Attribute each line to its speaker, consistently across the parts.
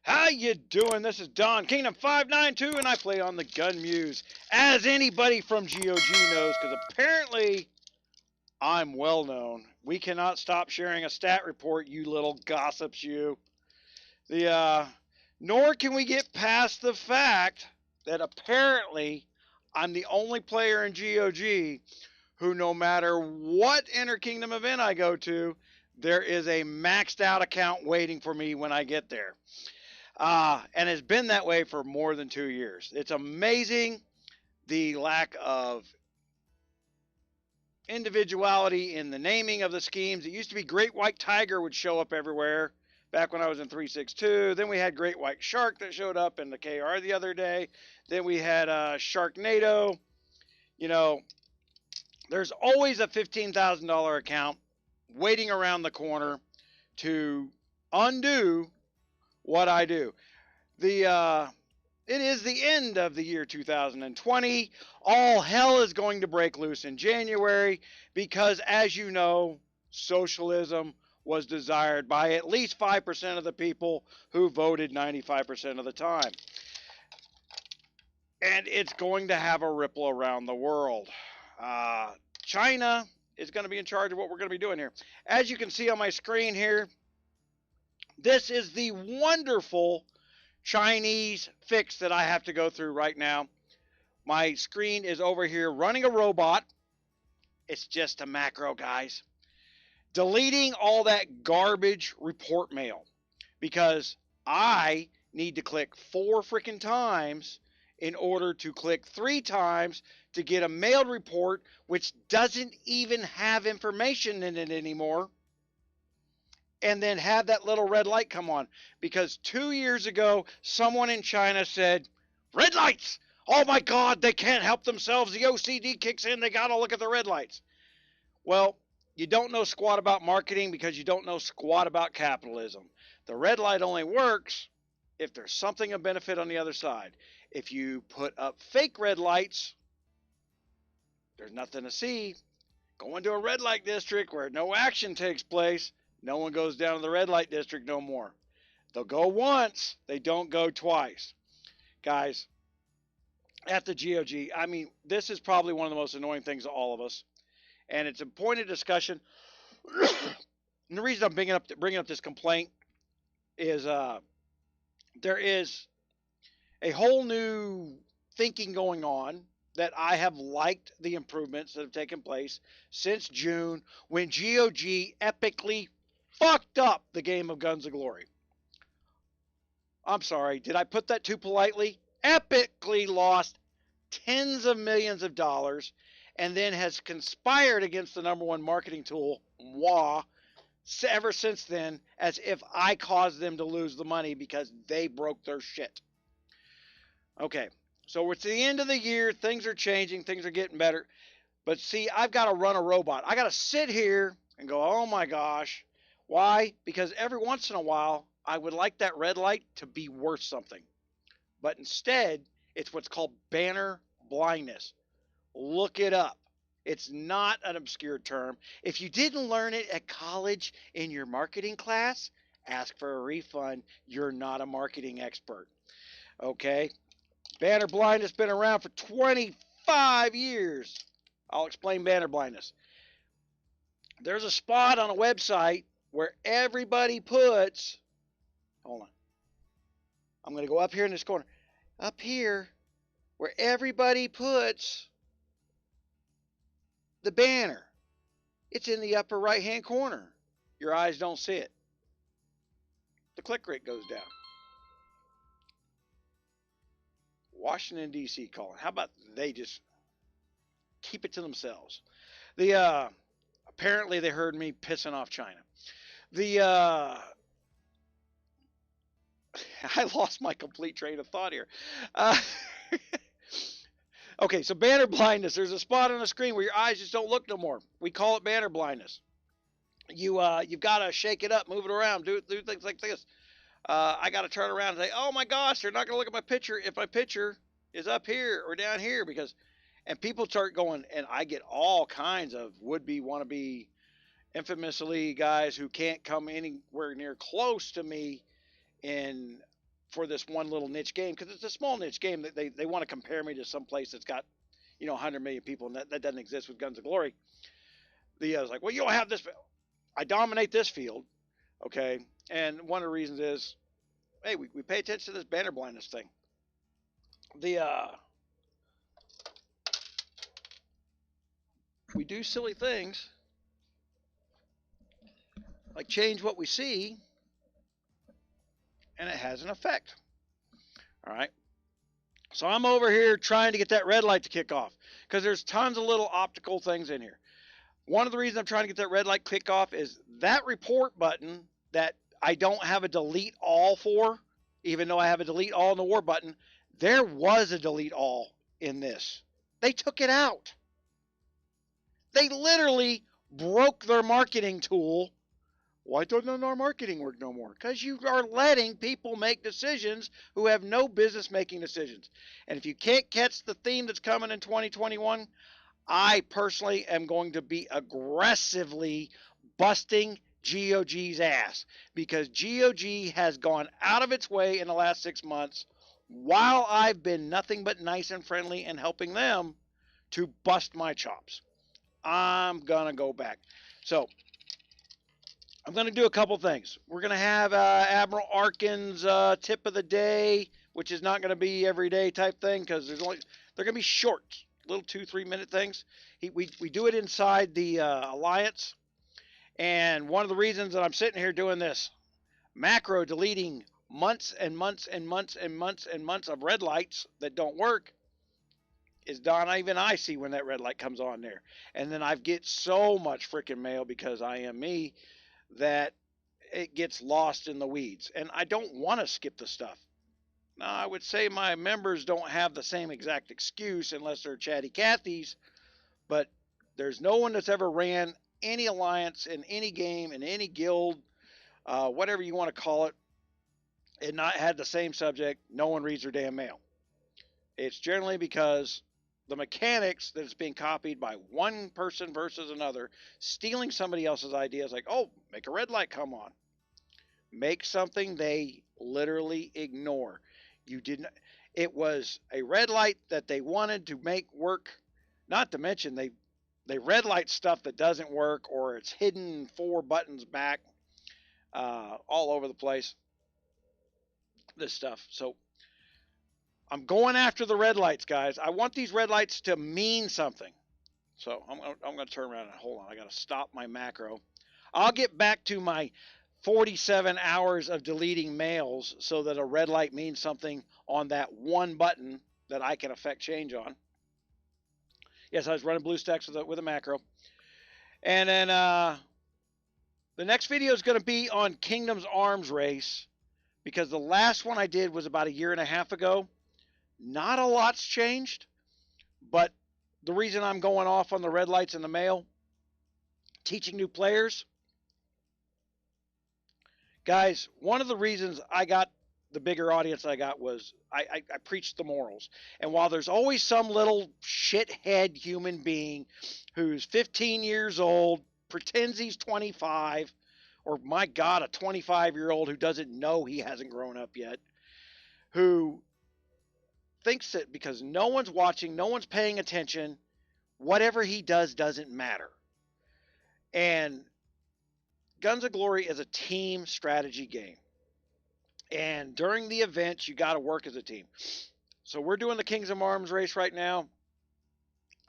Speaker 1: How you doing? This is Don Kingdom 592, and I play on the GunMuse, as anybody from GOG knows, because apparently I'm well known. We cannot stop sharing a stat report, you little gossips, you. Nor can we get past the fact that apparently I'm the only player in GOG who, no matter what Inter-Kingdom event I go to, there is a maxed out account waiting for me when I get there. And it's been that way for more than 2 years. It's amazing the lack of individuality in the naming of the schemes. It used to be Great White Tiger would show up everywhere back when I was in 362. Then we had Great White Shark that showed up in the KR the other day. Then we had Sharknado. You know, there's always a $15,000 account waiting around the corner to undo what I do. It is the end of the year 2020. All hell is going to break loose in January because, as you know, socialism was desired by at least 5% of the people who voted 95% of the time. And it's going to have a ripple around the world. China is going to be in charge of what we're going to be doing here. As you can see on my screen here, this is the wonderful Chinese fix that I have to go through right now. My screen is over here running a robot. It's just a macro, guys. Deleting all that garbage report mail because I need to click 4 freaking times in order to click 3 times to get a mailed report, which doesn't even have information in it anymore. And then have that little red light come on. Because 2 years ago, someone in China said, red lights! Oh my God, they can't help themselves. The OCD kicks in. They got to look at the red lights. Well, you don't know squat about marketing because you don't know squat about capitalism. The red light only works if there's something of benefit on the other side. If you put up fake red lights, there's nothing to see. Go into a red light district where no action takes place. No one goes down to the red light district no more. They'll go once. They don't go twice. Guys, at the GOG, I mean, this is probably one of the most annoying things to all of us. And it's a point of discussion. And the reason I'm bringing up this complaint is there is a whole new thinking going on that I have liked the improvements that have taken place since June when GOG epically fucked up the game of Guns of Glory. I'm sorry, did I put that too politely? Epically lost tens of millions of dollars and then has conspired against the #1 marketing tool, 𝗂, ever since then, as if I caused them to lose the money because they broke their shit. Okay, so we're to the end of the year, things are changing, things are getting better. But see, I've got to run a robot. I got to sit here and go, oh my gosh. Why? Because every once in a while, I would like that red light to be worth something. But instead, it's what's called banner blindness. Look it up. It's not an obscure term. If you didn't learn it at college in your marketing class, ask for a refund. You're not a marketing expert. Okay? Banner blindness has been around for 25 years. I'll explain banner blindness. There's a spot on a website where everybody puts, hold on, I'm going to go up here in this corner, up here where everybody puts the banner. It's in the upper right hand corner. Your eyes don't see it. The click rate goes down. Washington, D.C. calling. How about they just keep it to themselves? Apparently they heard me pissing off China. I lost my complete train of thought here. Okay, so banner blindness. There's a spot on the screen where your eyes just don't look no more. We call it banner blindness. You've got to shake it up, move it around, do things like this. I got to turn around and say, oh my gosh, they're not going to look at my picture if my picture is up here or down here and people start going, and I get all kinds of would-be, wannabe, infamously guys who can't come anywhere near close to me in for this one little niche game, because it's a small niche game that they want to compare me to some place that's got, 100 million people, and that doesn't exist with Guns of Glory. I was like, well, you don't have this. I dominate this field, okay? And one of the reasons is, hey, we pay attention to this banner blindness thing. We do silly things like change what we see, and it has an effect. All right. So I'm over here trying to get that red light to kick off, because there's tons of little optical things in here. One of the reasons I'm trying to get that red light kick off is that report button that I don't have a delete all for, even though I have a delete all in the war button. There was a delete all in this. They took it out. They literally broke their marketing tool. Why doesn't our marketing work no more? Because you are letting people make decisions who have no business making decisions. And if you can't catch the theme that's coming in 2021, I personally am going to be aggressively busting GOG's ass, because GOG has gone out of its way in the last 6 months, while I've been nothing but nice and friendly and helping them, to bust my chops. I'm going to go back. So I'm going to do a couple things. We're going to have Admiral Arkin's tip of the day, which is not going to be every day type thing, because they're going to be short, little 2-3 minute things. We do it inside the Alliance. And one of the reasons that I'm sitting here doing this macro deleting months and months and months and months and months of red lights that don't work is even I see when that red light comes on there. And then I get so much freaking mail, because I am me, that it gets lost in the weeds. And I don't want to skip the stuff. Now, I would say my members don't have the same exact excuse unless they're chatty Cathys, but there's no one that's ever ran any alliance in any game, in any guild, whatever you want to call it, and not had the same subject. No one reads their damn mail. It's generally because the mechanics that is being copied by one person versus another, stealing somebody else's ideas, like, oh, make a red light come on. Make something they literally ignore. You didn't. It was a red light that they wanted to make work. Not to mention they red light stuff that doesn't work, or it's hidden 4 buttons back, all over the place. This stuff. So I'm going after the red lights, guys. I want these red lights to mean something. So I'm going to turn around and hold on. I got to stop my macro. I'll get back to my 47 hours of deleting mails so that a red light means something on that one button that I can affect change on. Yes, I was running BlueStacks with a macro. And then the next video is going to be on Kingdom's Arms Race, because the last one I did was about 1.5 years ago. Not a lot's changed, but the reason I'm going off on the red lights in the mail, teaching new players. Guys, one of the reasons I got the bigger audience I got was I preached the morals. And while there's always some little shithead human being who's 15 years old, pretends he's 25, or my God, a 25-year-old who doesn't know he hasn't grown up yet, who thinks that because no one's watching, no one's paying attention, whatever he does doesn't matter. And Guns of Glory is a team strategy game. And during the event, you got to work as a team. So we're doing the Kingdom Arms race right now.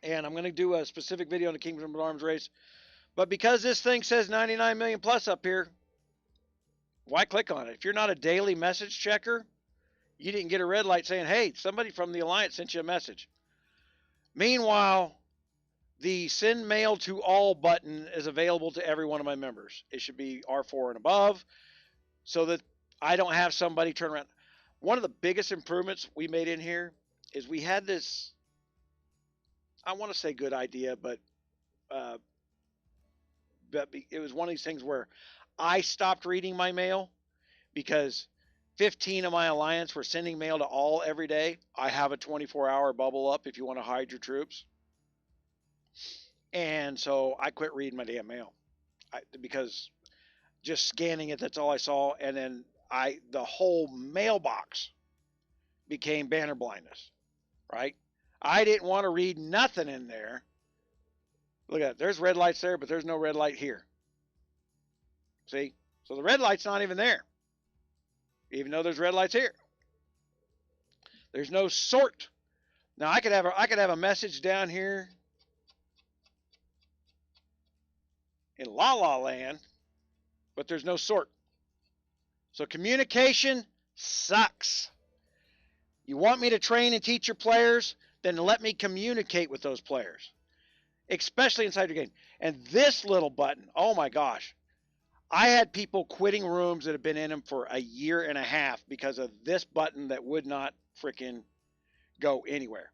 Speaker 1: And I'm going to do a specific video on the Kingdom Arms race. But because this thing says 99 million plus up here, why click on it? If you're not a daily message checker, you didn't get a red light saying, hey, somebody from the Alliance sent you a message. Meanwhile, the send mail to all button is available to every one of my members. It should be R4 and above, so that I don't have somebody turn around. One of the biggest improvements we made in here is we had this, I want to say good idea, but it was one of these things where I stopped reading my mail because 15 of my Alliance were sending mail to all every day. I have a 24-hour bubble up if you want to hide your troops. And so I quit reading my damn mail because just scanning it, that's all I saw. And then the whole mailbox became banner blindness, right? I didn't want to read nothing in there. Look at it. There's red lights there, but there's no red light here. See? So the red light's not even there, even though there's red lights here. There's no sort. Now I could have a message down here in La La Land, but there's no sort. So communication sucks. You want me to train and teach your players? Then let me communicate with those players, especially inside your game. And this little button, oh my gosh. I had people quitting rooms that have been in them for a year and a half because of this button that would not freaking go anywhere.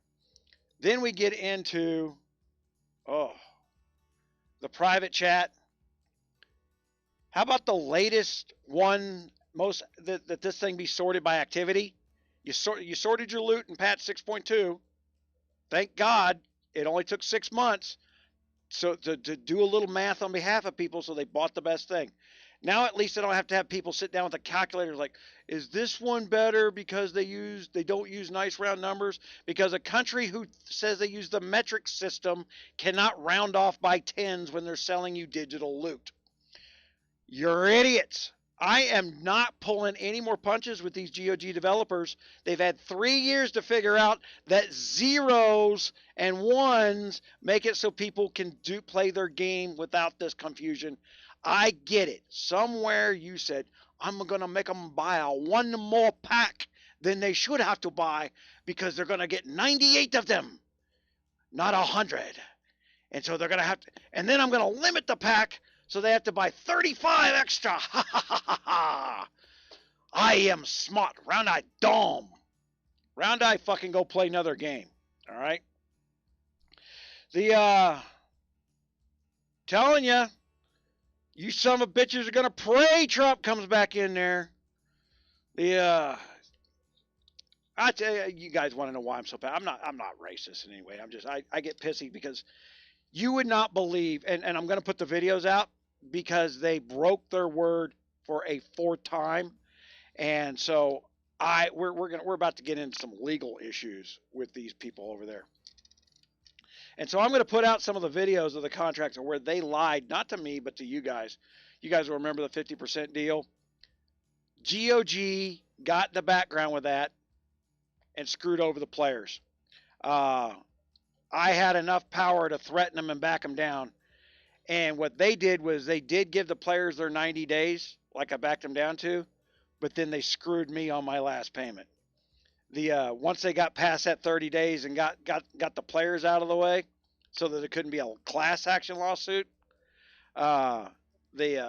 Speaker 1: Then we get into, the private chat. How about the latest one, that this thing be sorted by activity? You sorted your loot in patch 6.2. Thank God it only took 6 months. So to do a little math on behalf of people, so they bought the best thing. Now at least I don't have to have people sit down with a calculator like, is this one better because they don't use nice round numbers? Because a country who says they use the metric system cannot round off by tens when they're selling you digital loot. You're idiots. I am not pulling any more punches with these GOG developers. They've had 3 years to figure out that zeros and ones make it so people can play their game without this confusion. I get it. Somewhere you said, I'm going to make them buy one more pack than they should have to buy because they're going to get 98 of them, not 100. And so they're going to have to, and then I'm going to limit the pack so they have to buy 35 extra. Ha ha ha ha ha. I am smart. Round eye dome. Round eye fucking go play another game. All right. Telling you, you son of a bitches are gonna pray Trump comes back in there. I tell you, you guys want to know why I'm so bad. I'm not racist in any way. I get pissy because you would not believe, and I'm gonna put the videos out because they broke their word for a 4th time, and so we're about to get into some legal issues with these people over there. And so I'm going to put out some of the videos of the contracts where they lied, not to me, but to you guys. You guys will remember the 50% deal. GOG got in the background with that and screwed over the players. I had enough power to threaten them and back them down. And what they did was they did give the players their 90 days, like I backed them down to, but then they screwed me on my last payment. Once they got past that 30 days and got the players out of the way so that it couldn't be a class action lawsuit, they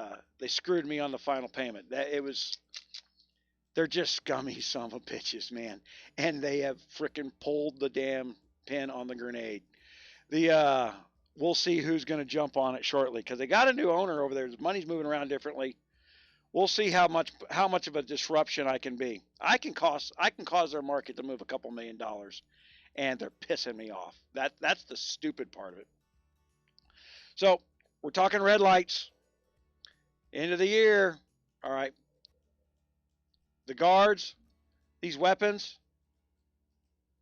Speaker 1: screwed me on the final payment. They're just scummy son of a bitches, man. And they have frickin' pulled the damn pin on the grenade. We'll see who's going to jump on it shortly because they got a new owner over there. The money's moving around differently. We'll see how much of a disruption I can be. I can cause their market to move a couple $1 million, and they're pissing me off. That's the stupid part of it. So we're talking red lights. End of the year. All right. The guards, these weapons.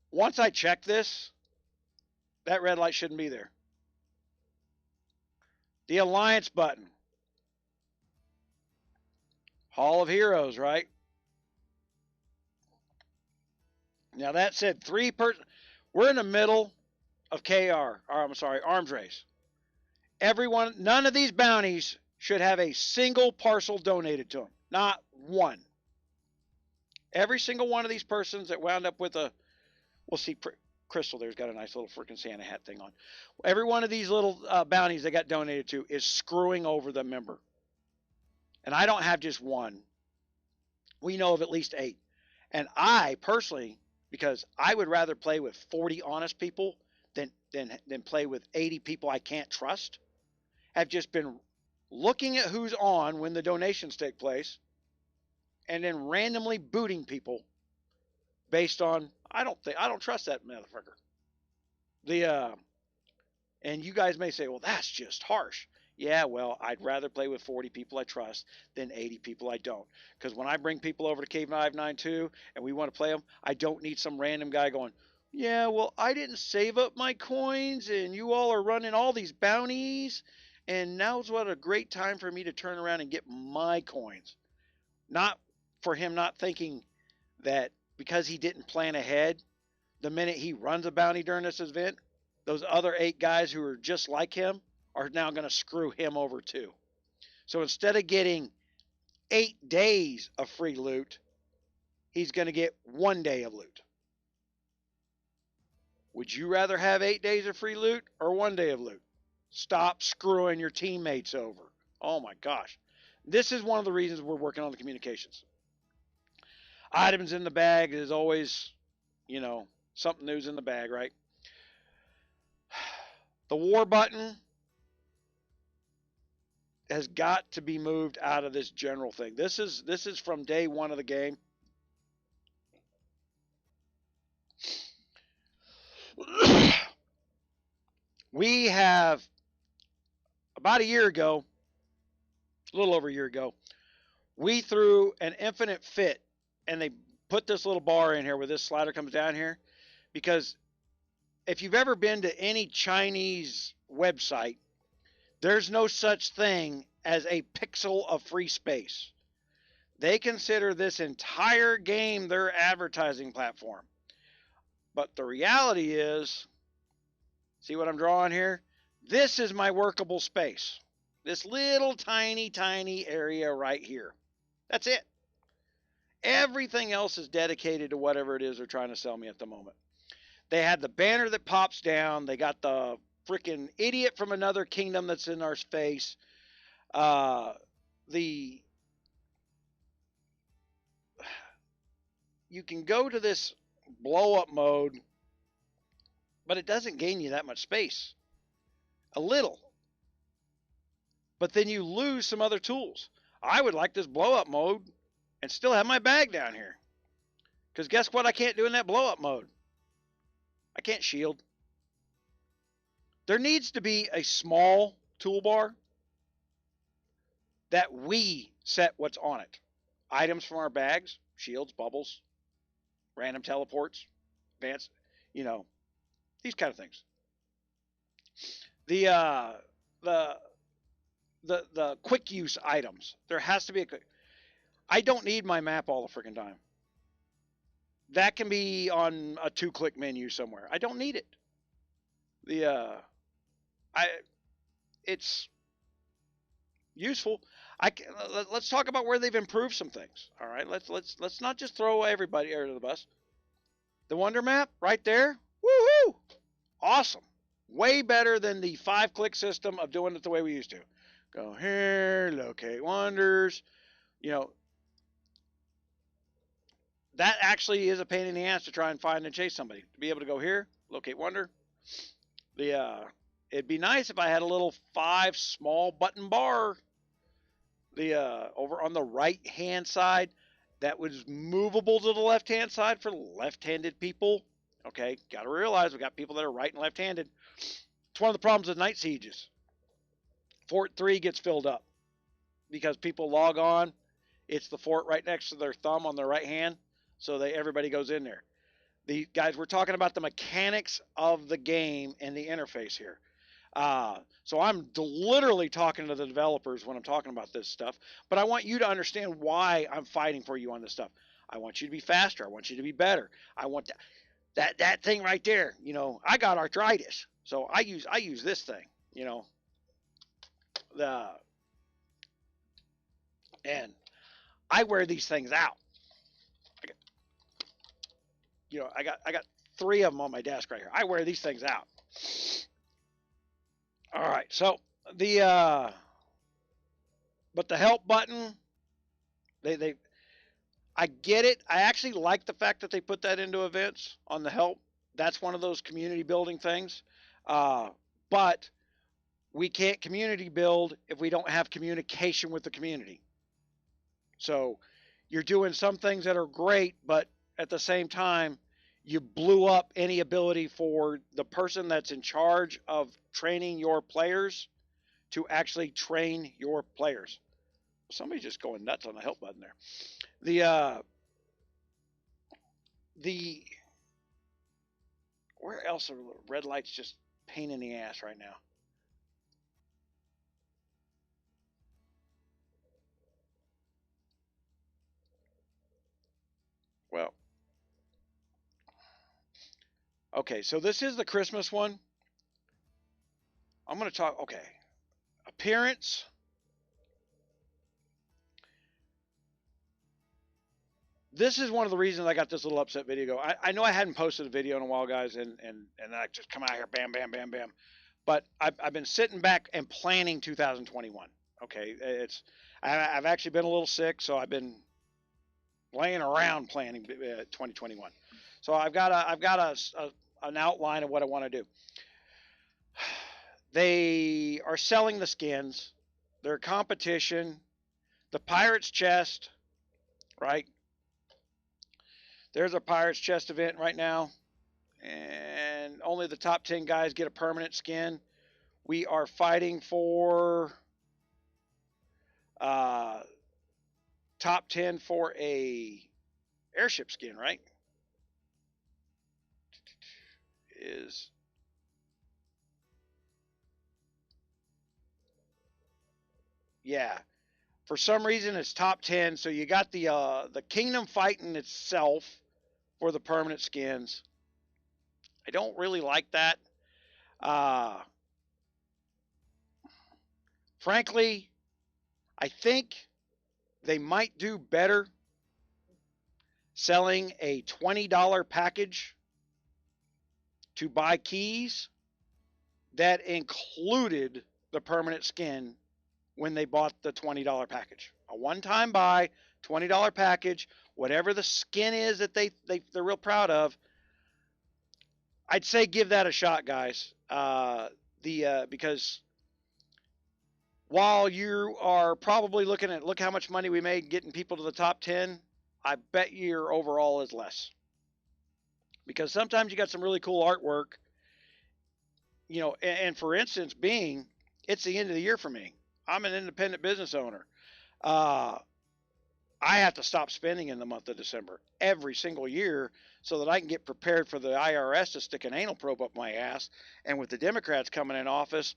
Speaker 1: Once I check this, that red light shouldn't be there. The alliance button. Hall of Heroes, right? Now that said, we're in the middle of arms race. None of these bounties should have a single parcel donated to them. Not one. Every single one of these persons that wound up with we'll see, Crystal there's got a nice little freaking Santa hat thing on. Every one of these little bounties that got donated to is screwing over the member. And I don't have just one. We know of at least 8. And I personally, because I would rather play with 40 honest people than play with 80 people I can't trust, have just been looking at who's on when the donations take place and then randomly booting people based on I don't trust that motherfucker. And you guys may say, well, that's just harsh. Yeah, well, I'd rather play with 40 people I trust than 80 people I don't. Because when I bring people over to Cave 592 and we want to play them, I don't need some random guy going, yeah, well, I didn't save up my coins and you all are running all these bounties. And now's what a great time for me to turn around and get my coins. Not for him not thinking that because he didn't plan ahead, the minute he runs a bounty during this event, those other 8 guys who are just like him are now going to screw him over too. So instead of getting 8 days of free loot, he's going to get 1 day of loot. Would you rather have 8 days of free loot or 1 day of loot? Stop screwing your teammates over. Oh my gosh. This is one of the reasons we're working on the communications. Items in the bag is always, you know, something new's in the bag, right? The war button has got to be moved out of this general thing. This is from day 1 of the game. We have, about a year ago, a little over a year ago, we threw an infinite fit, and they put this little bar in here where this slider comes down here, because if you've ever been to any Chinese website, there's no such thing as a pixel of free space. They consider this entire game their advertising platform. But the reality is, see what I'm drawing here? This is my workable space. This little tiny, tiny area right here. That's it. Everything else is dedicated to whatever it is they're trying to sell me at the moment. They had the banner that pops down. They got the freaking idiot from another kingdom that's in our face. You can go to this blow up mode, but it doesn't gain you that much space. A little. But then you lose some other tools. I would like this blow up mode and still have my bag down here. Because guess what I can't do in that blow up mode? I can't shield. There needs to be a small toolbar that we set what's on it. Items from our bags, shields, bubbles, random teleports, advanced, you know, these kind of things. The quick use items. There has to be a quick. I don't need my map all the freaking time. That can be on a 2-click menu somewhere. I don't need it. It's useful. Let's talk about where they've improved some things. All right, let's not just throw everybody under the bus. The Wonder Map right there. Woohoo! Awesome. Way better than the 5-click system of doing it the way we used to. Go here, locate wonders. You know, that actually is a pain in the ass to try and find and chase somebody. To be able to go here, locate wonder. It'd be nice if I had a little 5 small button bar. Over on the right hand side, that was movable to the left hand side for left-handed people. Okay, got to realize we got people that are right and left-handed. It's one of the problems with night sieges. Fort 3 gets filled up because people log on. It's the fort right next to their thumb on their right hand, so everybody goes in there. The guys, we're talking about the mechanics of the game and the interface here. So I'm literally talking to the developers when I'm talking about this stuff, but I want you to understand why I'm fighting for you on this stuff. I want you to be faster. I want you to be better. I want that thing right there. You know, I got arthritis, so I use this thing. You know, and I wear these things out. I got 3 of them on my desk right here. I wear these things out. All right, so but the help button, I get it. I actually like the fact that they put that into events on the help. That's one of those community building things. But we can't community build if we don't have communication with the community. So you're doing some things that are great, but at the same time, you blew up any ability for the person that's in charge of training your players to actually train your players. Somebody's just going nuts on the help button there. Where else are red lights just pain in the ass right now? Well, okay, so this is the Christmas one. I'm going to talk, okay, appearance. This is one of the reasons I got this little upset video. I know I hadn't posted a video in a while, guys, and I just come out here, bam, bam, bam, bam. But I've been sitting back and planning 2021. Okay, I've actually been a little sick, so I've been laying around planning 2021. So I've got an outline of what I want to do. They are selling the skins. They're competition. The Pirate's Chest, right? There's a Pirate's Chest event right now, and only the top 10 guys get a permanent skin. We are fighting for top 10 for a airship skin, right? Yeah. For some reason, it's top 10. So you got the Kingdom fighting itself for the permanent skins. I don't really like that. Frankly, I think they might do better selling a $20 package to buy keys that included the permanent skin when they bought the $20 package. A one-time buy, $20 package, whatever the skin is that they're real proud of. I'd say give that a shot, guys. Because while you are probably looking at, look how much money we made getting people to the top 10, I bet your overall is less. Because sometimes you got some really cool artwork, you know, and for instance, it's the end of the year for me. I'm an independent business owner. I have to stop spending in the month of December every single year so that I can get prepared for the IRS to stick an anal probe up my ass. And with the Democrats coming in office,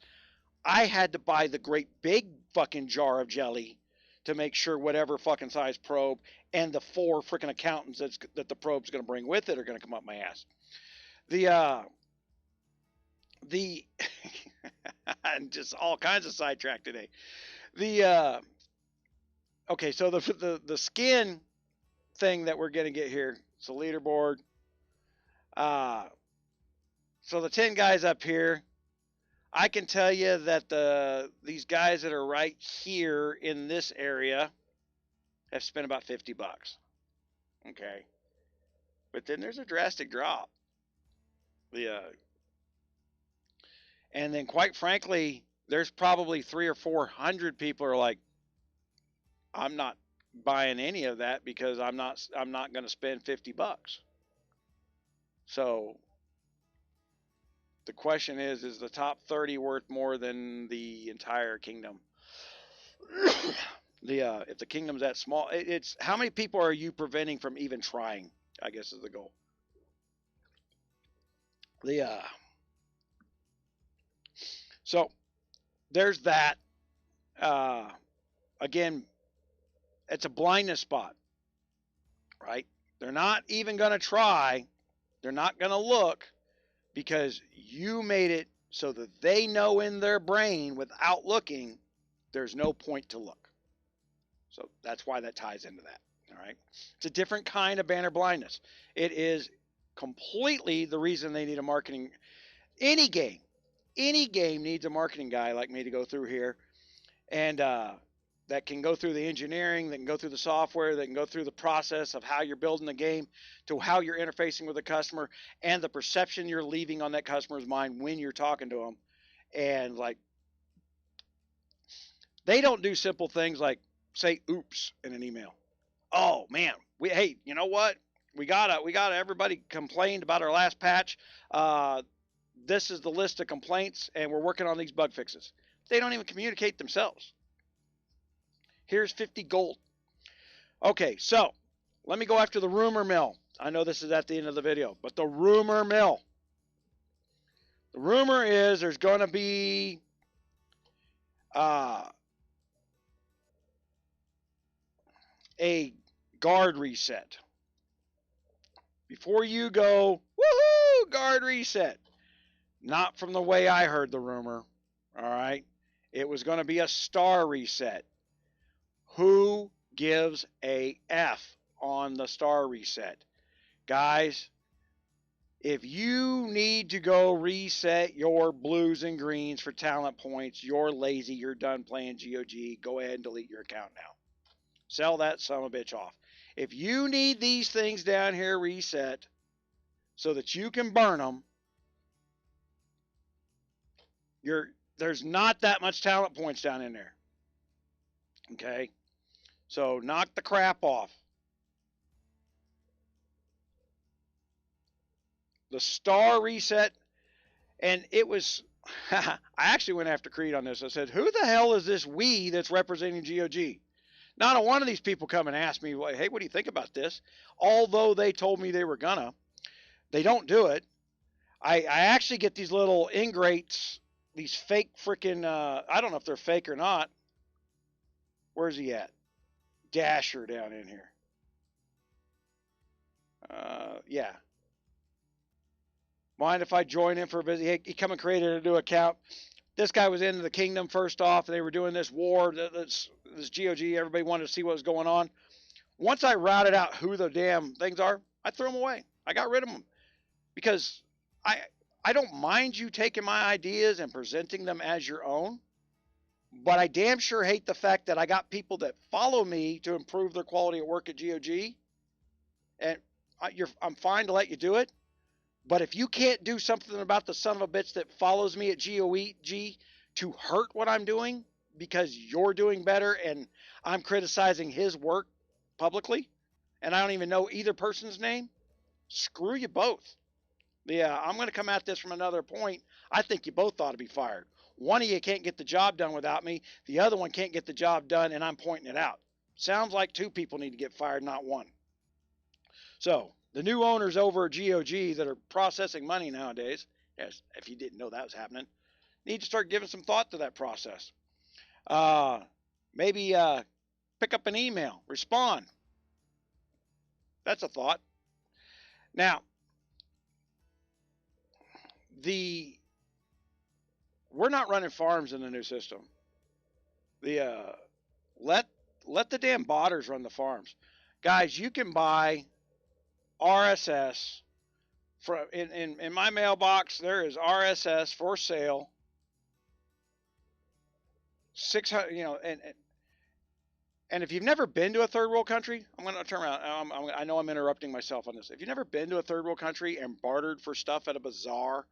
Speaker 1: I had to buy the great big fucking jar of jelly to make sure whatever fucking size probe and the 4 freaking accountants that the probe's going to bring with it are going to come up my ass. And just all kinds of sidetrack today. Okay, so the skin thing that we're going to get here, it's a leaderboard. So the 10 guys up here, I can tell you that these guys that are right here in this area have spent about $50. Okay. But then there's a drastic drop. And then quite frankly, there's probably 300 or 400 people who are like, I'm not buying any of that because I'm not going to spend $50. So the question is the top 30 worth more than the entire kingdom? If the kingdom's that small, it's how many people are you preventing from even trying, I guess is the goal. So there's that. Again, it's a blindness spot, right? They're not even going to try. They're not going to look because you made it so that they know in their brain without looking, there's no point to look. So that's why that ties into that. All right. It's a different kind of banner blindness. It is completely the reason they need a marketing. Any game needs a marketing guy like me to go through here, and that can go through the engineering, that can go through the software, that can go through the process of how you're building the game to how you're interfacing with the customer and the perception you're leaving on that customer's mind when you're talking to them. And like, they don't do simple things like say oops in an email. Oh man, hey, you know what? We got everybody complained about our last patch. This is the list of complaints and we're working on these bug fixes. They don't even communicate themselves. Here's 50 gold. Okay, so let me go after the rumor mill. I know this is at the end of the video, but the rumor mill. The rumor is there's going to be a guard reset. Before you go, woohoo, guard reset. Not from the way I heard the rumor, all right? It was going to be a star reset. Who gives a F on the star reset? Guys, if you need to go reset your blues and greens for talent points, you're lazy, you're done playing GOG, go ahead and delete your account now. Sell that son of a bitch off. If you need these things down here reset so that you can burn them, there's not that much talent points down in there. Okay? So knock the crap off. The star reset, and it was, I actually went after Creed on this. I said, who the hell is this we that's representing GOG? Not a one of these people come and ask me, hey, what do you think about this? Although they told me they were gonna. They don't do it. I actually get these little ingrates, these fake freaking, I don't know if they're fake or not. Where's he at? Dasher down in here. Yeah. Mind if I join him for a visit? He come and created a new account. This guy was in the kingdom first off. They were doing this war, this GOG. Everybody wanted to see what was going on. Once I routed out who the damn things are, I threw them away. I got rid of them because I don't mind you taking my ideas and presenting them as your own, but I damn sure hate the fact that I got people that follow me to improve their quality of work at GOG, and I'm fine to let you do it. But if you can't do something about the son of a bitch that follows me at GOG to hurt what I'm doing because you're doing better and I'm criticizing his work publicly and I don't even know either person's name, screw you both. Yeah, I'm going to come at this from another point. I think you both ought to be fired. One of you can't get the job done without me. The other one can't get the job done and I'm pointing it out. Sounds like two people need to get fired, not one. So the new owners over at GOG that are processing money nowadays, yes, if you didn't know that was happening, need to start giving some thought to that process. Maybe pick up an email, respond. That's a thought. Now, we're not running farms in the new system. Let the damn botters run the farms. Guys, you can buy RSS in my mailbox. There is RSS for sale. 600, and if you've never been to a third world country, I'm going to turn around. I know I'm interrupting myself on this. If you've never been to a third world country and bartered for stuff at a bazaar,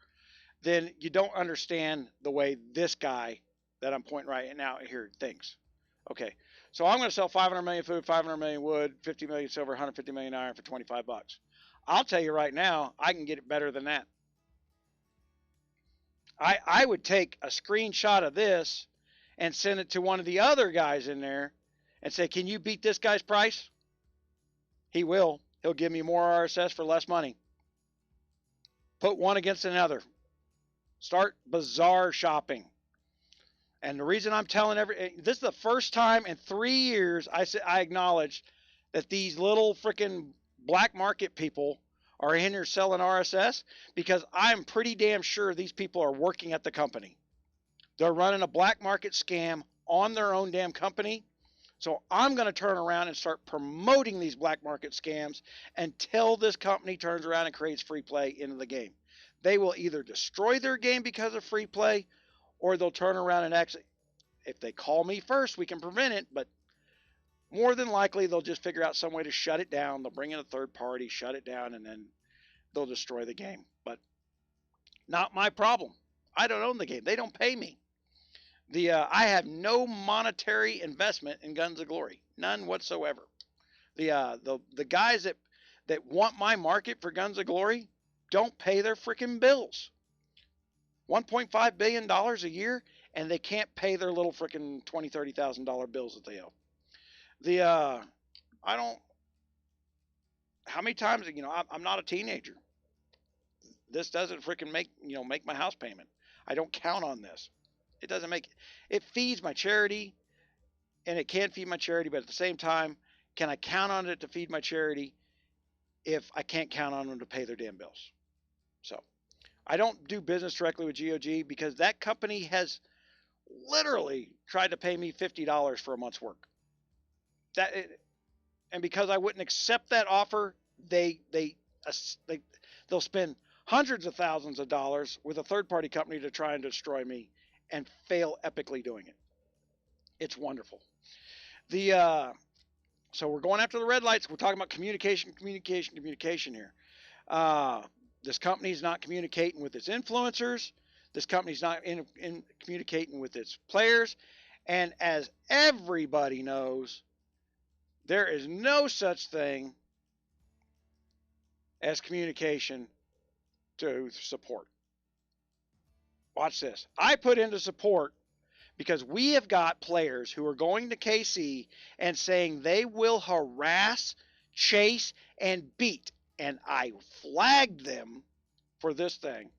Speaker 1: then you don't understand the way this guy that I'm pointing right now here thinks. Okay, so I'm going to sell 500 million food, 500 million wood, 50 million silver, 150 million iron for 25 bucks. I'll tell you right now, I can get it better than that. I would take a screenshot of this and send it to one of the other guys in there and say, can you beat this guy's price? He will. He'll give me more RSS for less money. Put one against another. Start bazaar shopping. And the reason I'm telling this is the first time in 3 years I acknowledged that these little freaking black market people are in here selling RSS, because I'm pretty damn sure these people are working at the company. They're running a black market scam on their own damn company. So I'm going to turn around and start promoting these black market scams until this company turns around and creates free play into the game. They will either destroy their game because of free play, or they'll turn around and actually, if they call me first, we can prevent it, but more than likely they'll just figure out some way to shut it down. They'll bring in a third party, shut it down, and then they'll destroy the game. But not my problem. I don't own the game. They don't pay me. I have no monetary investment in Guns of Glory, none whatsoever. The guys that want my market for Guns of Glory don't pay their freaking bills. $1.5 billion a year, and they can't pay their little freaking $20,000, $30,000 bills that they owe. I don't, how many times, I'm not a teenager. This doesn't freaking make my house payment. I don't count on this. It doesn't make, it feeds my charity, and it can feed my charity, but at the same time, can I count on it to feed my charity if I can't count on them to pay their damn bills? So I don't do business directly with GOG because that company has literally tried to pay me $50 for a month's work. And because I wouldn't accept that offer, they'll spend hundreds of thousands of dollars with a third-party company to try and destroy me and fail epically doing it. It's wonderful. So we're going after the red lights. We're talking about communication here. This company's not communicating with its influencers. This company's not in communicating with its players. And as everybody knows, there is no such thing as communication to support. Watch this. I put into support because we have got players who are going to KC and saying they will harass, chase, and beat. And I flagged them for this thing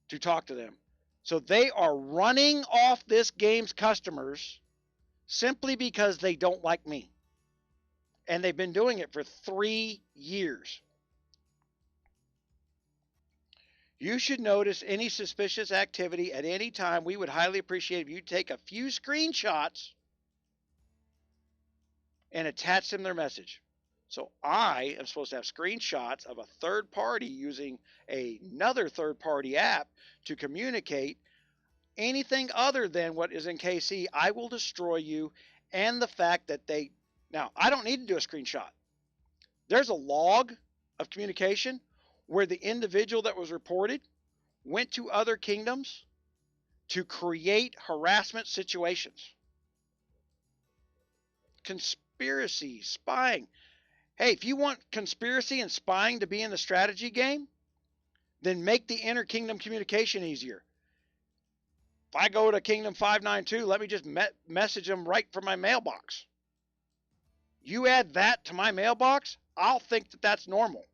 Speaker 1: to talk to them. So they are running off this game's customers simply because they don't like me. And they've been doing it for 3 years. You should notice any suspicious activity at any time. We would highly appreciate if you take a few screenshots and attach them their message. So I am supposed to have screenshots of a third party using another third party app to communicate anything other than what is in KC. I will destroy you. And the fact that now I don't need to do a screenshot. There's a log of communication where the individual that was reported went to other kingdoms to create harassment situations. Conspiracy, spying. Hey, if you want conspiracy and spying to be in the strategy game, then make the inter-kingdom communication easier. If I go to Kingdom 592, let me just message them right from my mailbox. You add that to my mailbox, I'll think that that's normal.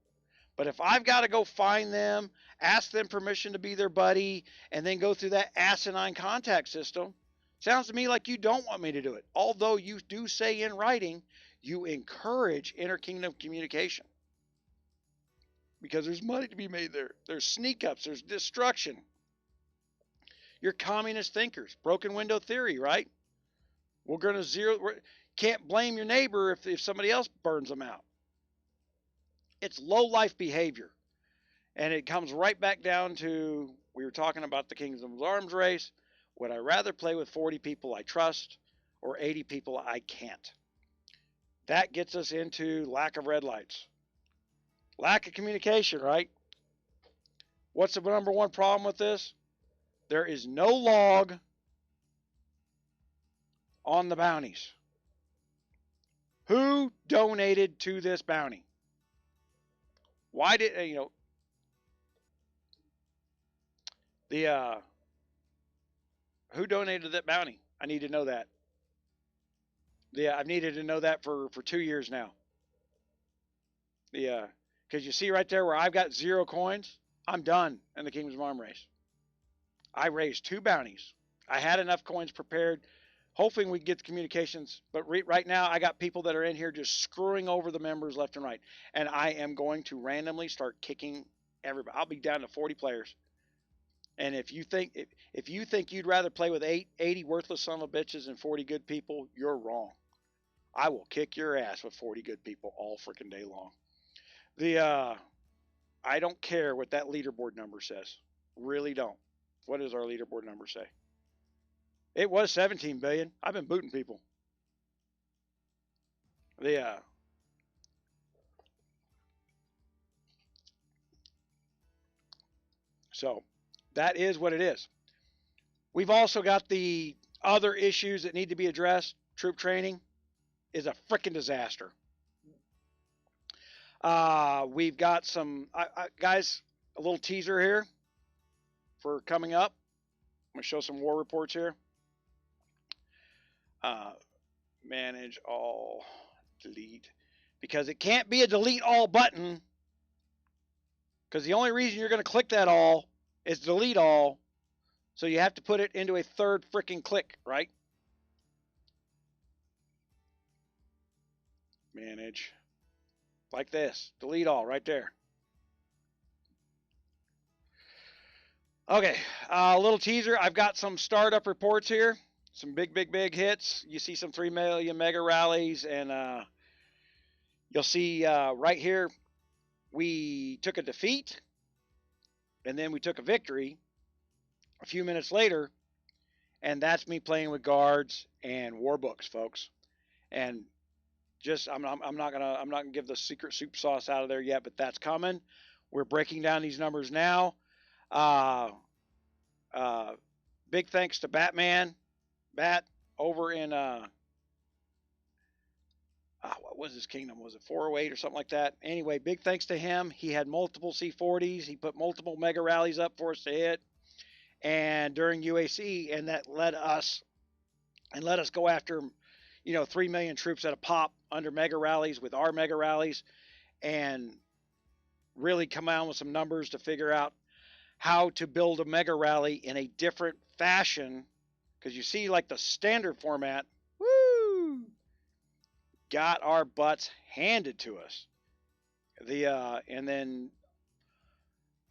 Speaker 1: But if I've got to go find them, ask them permission to be their buddy, and then go through that asinine contact system, sounds to me like you don't want me to do it. Although you do say in writing, you encourage inter-kingdom communication. Because there's money to be made there. There's sneak-ups. There's destruction. You're communist thinkers. Broken window theory, right? We're going to can't blame your neighbor if somebody else burns them out. It's low-life behavior. And it comes right back down to, we were talking about the Kingdom's Arms race. Would I rather play with 40 people I trust or 80 people I can't? That gets us into lack of red lights. Lack of communication, right? What's the number one problem with this? There is no log on the bounties. Who donated to this bounty? Why did, who donated to that bounty? I need to know that. I've needed to know that for 2 years now. Because you see right there where I've got 0 coins, I'm done in the Kingdom's Arms race. I raised 2 bounties. I had enough coins prepared, hoping we'd get the communications. But right now, I got people that are in here just screwing over the members left and right. And I am going to randomly start kicking everybody. I'll be down to 40 players. And if you think you'd rather play with 80 worthless son of bitches and 40 good people, you're wrong. I will kick your ass with 40 good people all freaking day long. I don't care what that leaderboard number says. Really don't. What does our leaderboard number say? It was 17 billion. I've been booting people. So that is what it is. We've also got the other issues that need to be addressed. Troop training is a freaking disaster. We've got some guys, a little teaser here for coming up. going to show some war reports here. Manage all, delete. Because it can't be a delete all button. Because the only reason you're going to click that all is delete all. So you have to put it into a third freaking click, right? Manage. Like this. Delete all right there. Okay, a little teaser. I've got some startup reports here. Some big hits. You see some 3 million mega rallies, and you'll see right here we took a defeat, and then we took a victory a few minutes later, and that's me playing with guards and war books, folks. And just I'm not gonna give the secret soup sauce out of there yet, but that's coming. We're breaking down these numbers now. Big thanks to Bat over in what was his kingdom? Was it 408 or something like that? Anyway, big thanks to him. He had multiple C40s. He put multiple mega rallies up for us to hit, and during UAC, and that let us go after, 3 million troops at a pop under mega rallies with our mega rallies, and really come out with some numbers to figure out how to build a mega rally in a different fashion. Because you see, like the standard format, woo, got our butts handed to us. And then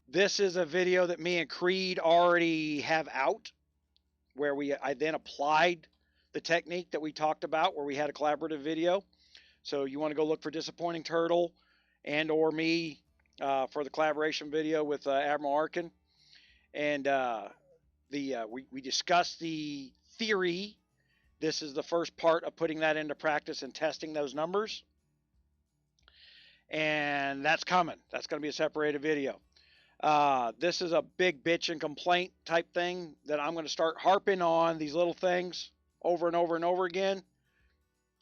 Speaker 1: this is a video that me and Creed already have out, where I then applied the technique that we talked about, where we had a collaborative video. So you want to go look for Disappointing Turtle and or me for the collaboration video with Admiral Arkin. And we discussed the theory. This is the first part of putting that into practice and testing those numbers. And that's coming. That's going to be a separated video. This is a big bitch and complaint type thing that I'm going to start harping on these little things over and over and over again.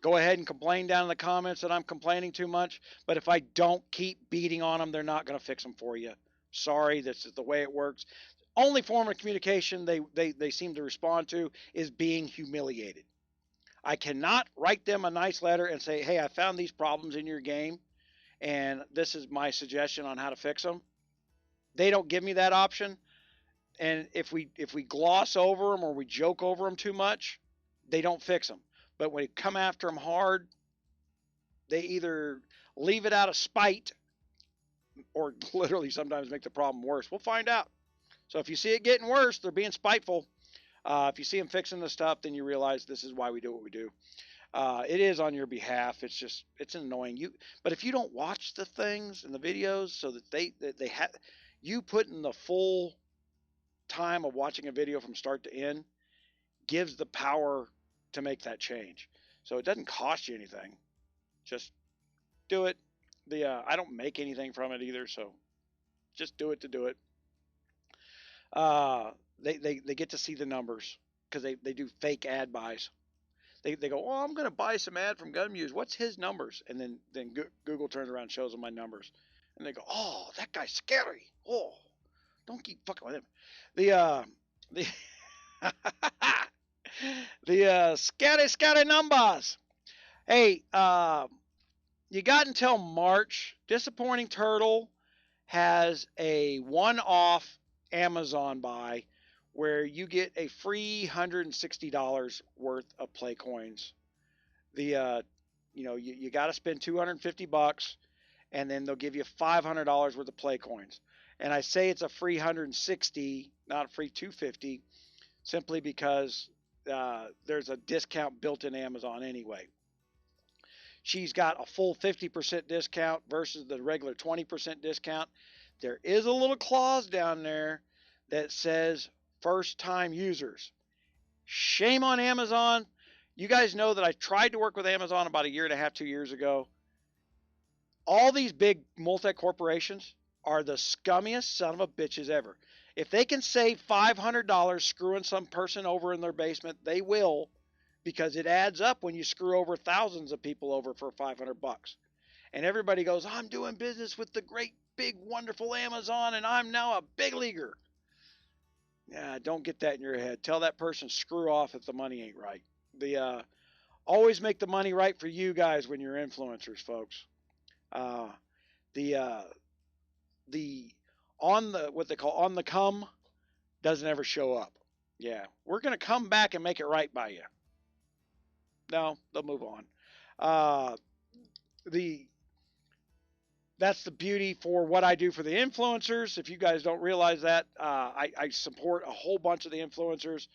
Speaker 1: Go ahead and complain down in the comments that I'm complaining too much. But if I don't keep beating on them, they're not going to fix them for you. Sorry, this is the way it works. Only form of communication they seem to respond to is being humiliated. I cannot write them a nice letter and say, hey, I found these problems in your game, and this is my suggestion on how to fix them. They don't give me that option. And if we gloss over them or we joke over them too much, they don't fix them. But when you come after them hard, they either leave it out of spite or literally sometimes make the problem worse. We'll find out. So if you see it getting worse, they're being spiteful. If you see them fixing the stuff, then you realize this is why we do what we do. It is on your behalf. It's annoying you. But if you don't watch the things and the videos so that they have you put in the full time of watching a video from start to end, gives the power to make that change. So it doesn't cost you anything. Just do it. I don't make anything from it either, so just do it to do it. They get to see the numbers because they do fake ad buys. They go, oh, I'm going to buy some ad from GunMuse. What's his numbers? And then Google turns around and shows them my numbers. And they go, oh, that guy's scary. Oh, don't keep fucking with him. The scary numbers. Hey, you got until March. Disappointing Turtle has a one-off Amazon buy where you get a free $160 worth of play coins. You got to spend $250 and then they'll give you $500 worth of play coins. And I say it's a free 160, not a free 250, simply because there's a discount built in Amazon anyway. She's got a full 50% discount versus the regular 20% discount. There is a little clause down there that says first-time users. Shame on Amazon. You guys know that I tried to work with Amazon about 1.5 years, 2 years ago. All these big multi-corporations are the scummiest son of a bitches ever. If they can save $500 screwing some person over in their basement, they will, because it adds up when you screw over thousands of people over for $500. And everybody goes, I'm doing business with the great, big, wonderful Amazon, and I'm now a big leaguer. Yeah, don't get that in your head. Tell that person screw off if the money ain't right. The always make the money right for you guys when you're influencers, folks. Uh, the uh, the on the what they call on the come doesn't ever show up. Yeah, we're gonna come back and make it right by you. No, they'll move on. Uh, the That's the beauty for what I do for the influencers. If you guys don't realize that, I support a whole bunch of the influencers.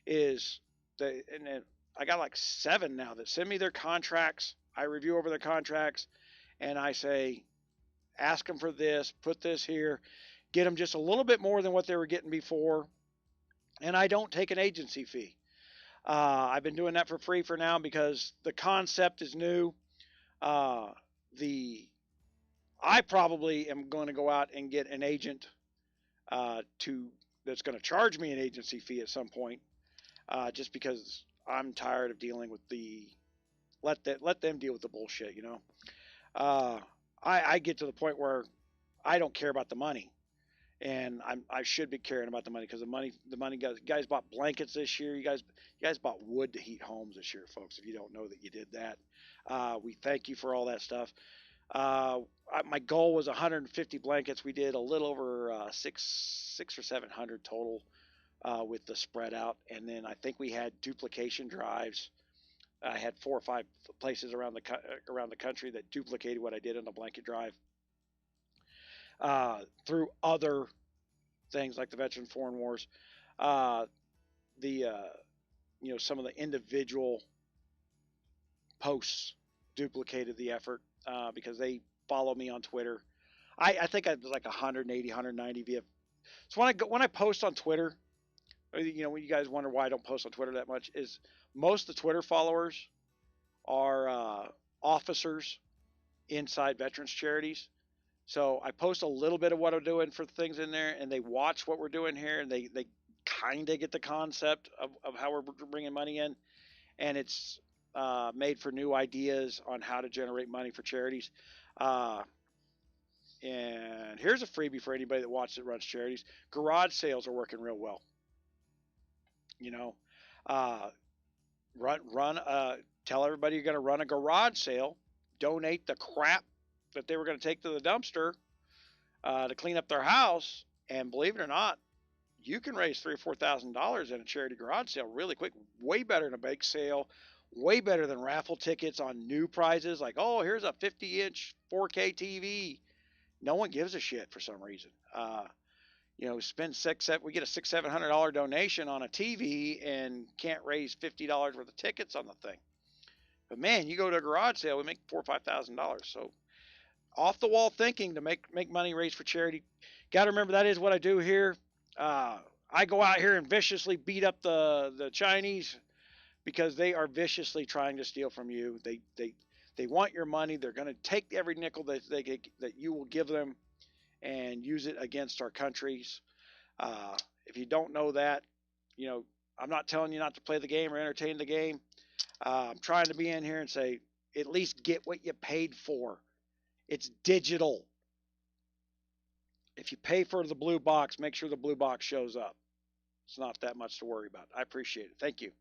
Speaker 1: Is the and I got like 7 now that send me their contracts. I review over their contracts, and I say, ask them for this, put this here, get them just a little bit more than what they were getting before, and I don't take an agency fee. I've been doing that for free for now because the concept is new. Uh, the I probably am going to go out and get an agent to that's going to charge me an agency fee at some point, just because I'm tired of dealing with let them deal with the bullshit. Uh, I get to the point where I don't care about the money, and I should be caring about the money because the money guys bought blankets this year. You guys bought wood to heat homes this year, folks. If you don't know that you did that, we thank you for all that stuff. My goal was 150 blankets. We did a little over six or 700 total with the spread out, and then I think we had duplication drives. I had 4 or 5 places around the country that duplicated what I did on the blanket drive through other things like the Veteran Foreign Wars. Uh, the some of the individual posts duplicated the effort because they follow me on Twitter. I think I was like 180, 190 via. So when I post on Twitter, when you guys wonder why I don't post on Twitter that much, is most of the Twitter followers are officers inside veterans charities. So I post a little bit of what I'm doing for things in there, and they watch what we're doing here, and they kind of get the concept of how we're bringing money in, and it's made for new ideas on how to generate money for charities. And here's a freebie for anybody that watches that runs charities. Garage sales are working real well. Uh, tell everybody you're going to run a garage sale, donate the crap that they were going to take to the dumpster to clean up their house, and believe it or not, you can raise $3,000 or $4,000 in a charity garage sale really quick. Way better than a bake sale. Way better than raffle tickets on new prizes like, oh, here's a 50-inch 4K TV. No one gives a shit for some reason. Spend we get a $600-700 donation on a TV and can't raise $50 worth of tickets on the thing. But man, you go to a garage sale, we make $4,000 or $5,000. So off the wall thinking to make money raised for charity. Got to remember that is what I do here. I go out here and viciously beat up the Chinese because they are viciously trying to steal from you. They want your money. They're going to take every nickel that you will give them and use it against our countries. If you don't know that, I'm not telling you not to play the game or entertain the game. I'm trying to be in here and say, at least get what you paid for. It's digital. If you pay for the blue box, make sure the blue box shows up. It's not that much to worry about. I appreciate it. Thank you.